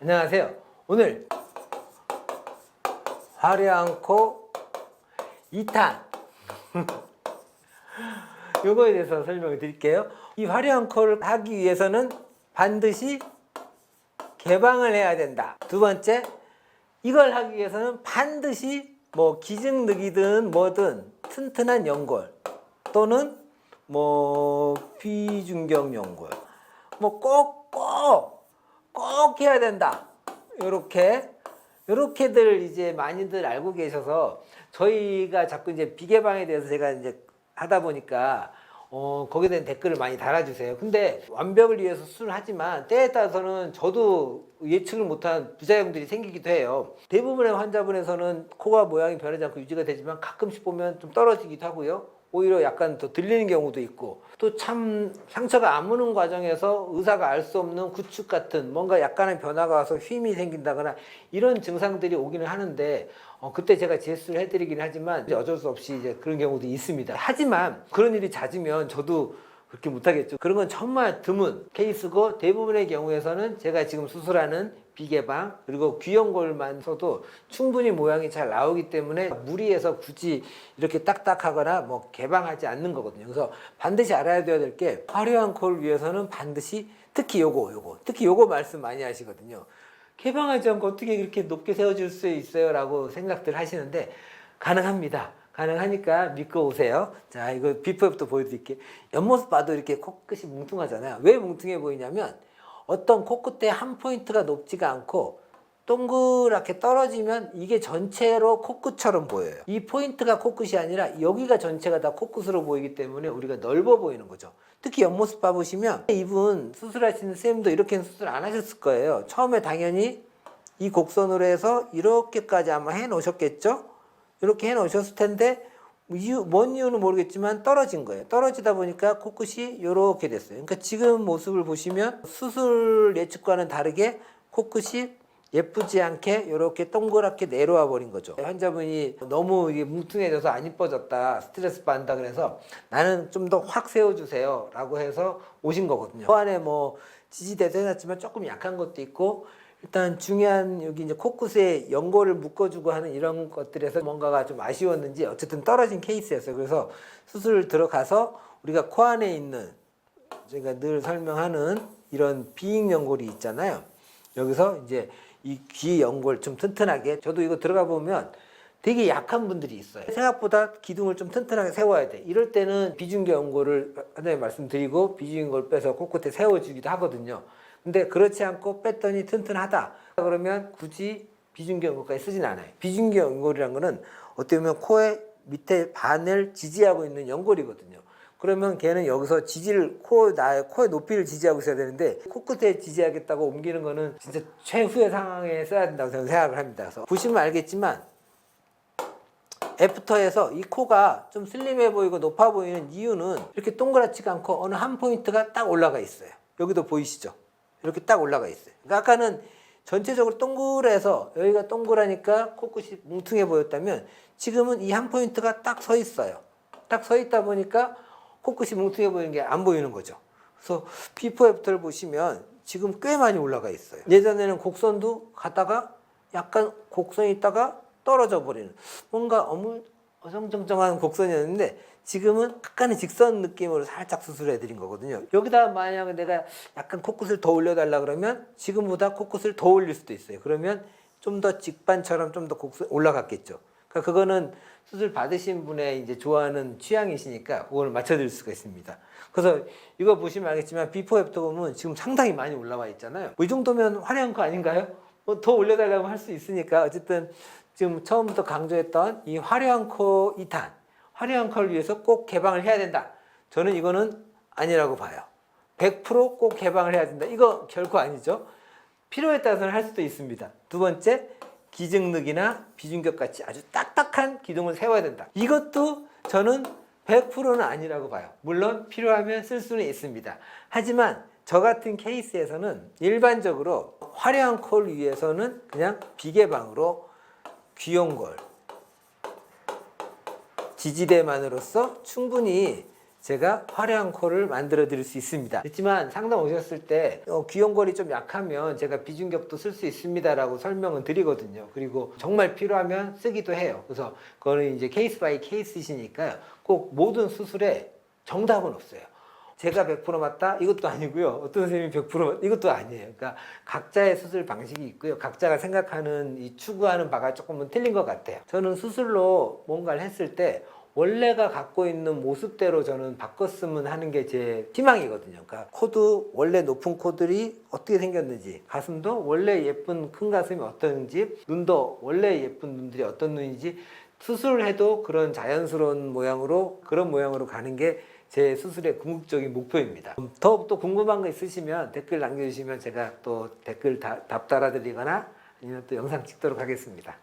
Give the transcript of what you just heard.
안녕하세요. 오늘 화려한 코 2탄 요거에 대해서 설명을 드릴게요. 이 화려한 코를 하기 위해서는 반드시 개방을 해야 된다. 두 번째, 이걸 하기 위해서는 반드시 뭐 기증늑이든 뭐든 튼튼한 연골 또는 뭐 비중격 연골 뭐 꼭 해야 된다. 요렇게들 이제 많이들 알고 계셔서 저희가 자꾸 이제 비개방에 대해서 제가 이제 하다 보니까 거기에 대한 댓글을 많이 달아주세요. 근데 완벽을 위해서 수술을 하지만 때에 따라서는 저도 예측을 못한 부작용들이 생기기도 해요. 대부분의 환자분에서는 코가 모양이 변하지 않고 유지가 되지만 가끔씩 보면 좀 떨어지기도 하고요. 오히려 약간 더 들리는 경우도 있고, 또 참 상처가 아무는 과정에서 의사가 알 수 없는 구축 같은 뭔가 약간의 변화가 와서 휨이 생긴다거나 이런 증상들이 오기는 하는데 그때 제가 제스를 해드리긴 하지만 이제 어쩔 수 없이 이제 그런 경우도 있습니다. 하지만 그런 일이 잦으면 저도 그렇게 못하겠죠. 그런 건 정말 드문 케이스고, 대부분의 경우에서는 제가 지금 수술하는 비개방 그리고 귀연골만 써도 충분히 모양이 잘 나오기 때문에 무리해서 굳이 이렇게 딱딱하거나 뭐 개방하지 않는 거거든요. 그래서 반드시 알아야 될 게, 화려한 코를 위해서는 반드시 특히 요거 말씀 많이 하시거든요. 개방하지 않고 어떻게 그렇게 높게 세워질 수 있어요? 라고 생각들 하시는데 가능합니다. 가능하니까 믿고 오세요. 자, 이거 비포부터 보여드릴게요. 옆모습 봐도 이렇게 코끝이 뭉퉁하잖아요. 왜 뭉퉁해 보이냐면, 어떤 코끝에 한 포인트가 높지가 않고 동그랗게 떨어지면 이게 전체로 코끝처럼 보여요. 이 포인트가 코끝이 아니라 여기가 전체가 다 코끝으로 보이기 때문에 우리가 넓어 보이는 거죠. 특히 옆모습 봐보시면 이분 수술하시는 선생님도 이렇게는 수술 안 하셨을 거예요. 처음에 당연히 이 곡선으로 해서 이렇게까지 아마 해 놓으셨겠죠? 이렇게 해 놓으셨을 텐데 뭔 이유는 모르겠지만 떨어진 거예요. 떨어지다 보니까 코끝이 이렇게 됐어요. 그러니까 지금 모습을 보시면 수술 예측과는 다르게 코끝이 예쁘지 않게 이렇게 동그랗게 내려와 버린 거죠. 환자분이 너무 이게 뭉퉁해져서 안 이뻐졌다, 스트레스 받는다 그래서 나는 좀 더 확 세워주세요 라고 해서 오신 거거든요. 그 안에 뭐 지지대도 해놨지만 조금 약한 것도 있고, 일단 중요한 여기 이제 코끝에 연골을 묶어주고 하는 이런 것들에서 뭔가가 좀 아쉬웠는지 어쨌든 떨어진 케이스였어요. 그래서 수술 들어가서 우리가 코 안에 있는, 제가 늘 설명하는 이런 비익 연골이 있잖아요. 여기서 이제 이 귀 연골 좀 튼튼하게, 저도 이거 들어가 보면 되게 약한 분들이 있어요. 생각보다 기둥을 좀 튼튼하게 세워야 돼. 이럴 때는 비중격 연골을 하나에 말씀드리고 비중격을 빼서 코끝에 세워주기도 하거든요. 근데 그렇지 않고 뺐더니 튼튼하다 그러면 굳이 비중격 연골까지 쓰진 않아요. 비중격 연골이라는 거는 어떻게 보면 코의 밑에 반을 지지하고 있는 연골이거든요. 그러면 걔는 여기서 지지를 코의 높이를 지지하고 있어야 되는데 코끝에 지지하겠다고 옮기는 거는 진짜 최후의 상황에 써야 된다고 저는 생각을 합니다. 그래서 보시면 알겠지만 애프터에서 이 코가 좀 슬림해 보이고 높아 보이는 이유는 이렇게 동그랗지가 않고 어느 한 포인트가 딱 올라가 있어요. 여기도 보이시죠? 이렇게 딱 올라가 있어요. 그러니까 아까는 전체적으로 동그래서 여기가 동그라니까 코끝이 뭉퉁해 보였다면 지금은 이 한 포인트가 딱 서 있어요. 딱 서 있다 보니까 코끝이 뭉퉁해 보이는 게 안 보이는 거죠. 그래서 비포 애프터를 보시면 지금 꽤 많이 올라가 있어요. 예전에는 곡선도 가다가 약간 곡선이 있다가 떨어져 버리는 뭔가 어정쩡쩡한 곡선이었는데 지금은 약간의 직선 느낌으로 살짝 수술해 드린 거거든요. 여기다 만약에 내가 약간 코끝을 더 올려달라 그러면 지금보다 코끝을 더 올릴 수도 있어요. 그러면 좀 더 직반처럼 좀 더 곡선 올라갔겠죠. 그러니까 그거는 수술 받으신 분의 이제 좋아하는 취향이시니까 그걸 맞춰드릴 수가 있습니다. 그래서 이거 보시면 알겠지만 비포 애프터 보면 지금 상당히 많이 올라와 있잖아요. 뭐 이 정도면 화려한 거 아닌가요? 뭐 더 올려달라고 할 수 있으니까 어쨌든 지금 처음부터 강조했던 이 화려한 코 2탄, 화려한 코를 위해서 꼭 개방을 해야 된다. 저는 이거는 아니라고 봐요. 100%꼭 개방을 해야 된다. 이거 결코 아니죠. 필요에 따라서는 할 수도 있습니다. 두 번째, 기증늑이나 비중격 같이 아주 딱딱한 기둥을 세워야 된다. 이것도 저는 100%는 아니라고 봐요. 물론 필요하면 쓸 수는 있습니다. 하지만 저 같은 케이스에서는 일반적으로 화려한 코를 위해서는 그냥 비개방으로 귀연골, 지지대만으로서 충분히 제가 화려한 코를 만들어 드릴 수 있습니다. 그렇지만 상담 오셨을 때 귀염골이 좀 약하면 제가 비중격도 쓸 수 있습니다라고 설명은 드리거든요. 그리고 정말 필요하면 쓰기도 해요. 그래서 그거는 이제 케이스 바이 케이스이시니까요. 꼭 모든 수술에 정답은 없어요. 제가 100% 맞다? 이것도 아니고요. 어떤 선생님이 100% 이것도 아니에요. 그러니까 각자의 수술 방식이 있고요. 각자가 생각하는 이 추구하는 바가 조금은 틀린 것 같아요. 저는 수술로 뭔가를 했을 때 원래가 갖고 있는 모습대로 저는 바꿨으면 하는 게 제 희망이거든요. 그러니까 코도 원래 높은 코들이 어떻게 생겼는지, 가슴도 원래 예쁜 큰 가슴이 어떤지, 눈도 원래 예쁜 눈들이 어떤 눈인지, 수술을 해도 그런 자연스러운 모양으로, 그런 모양으로 가는 게 제 수술의 궁극적인 목표입니다. 더욱또 궁금한 거 있으시면 댓글 남겨주시면 제가 또 댓글 답 달아드리거나 아니면 또 영상 찍도록 하겠습니다.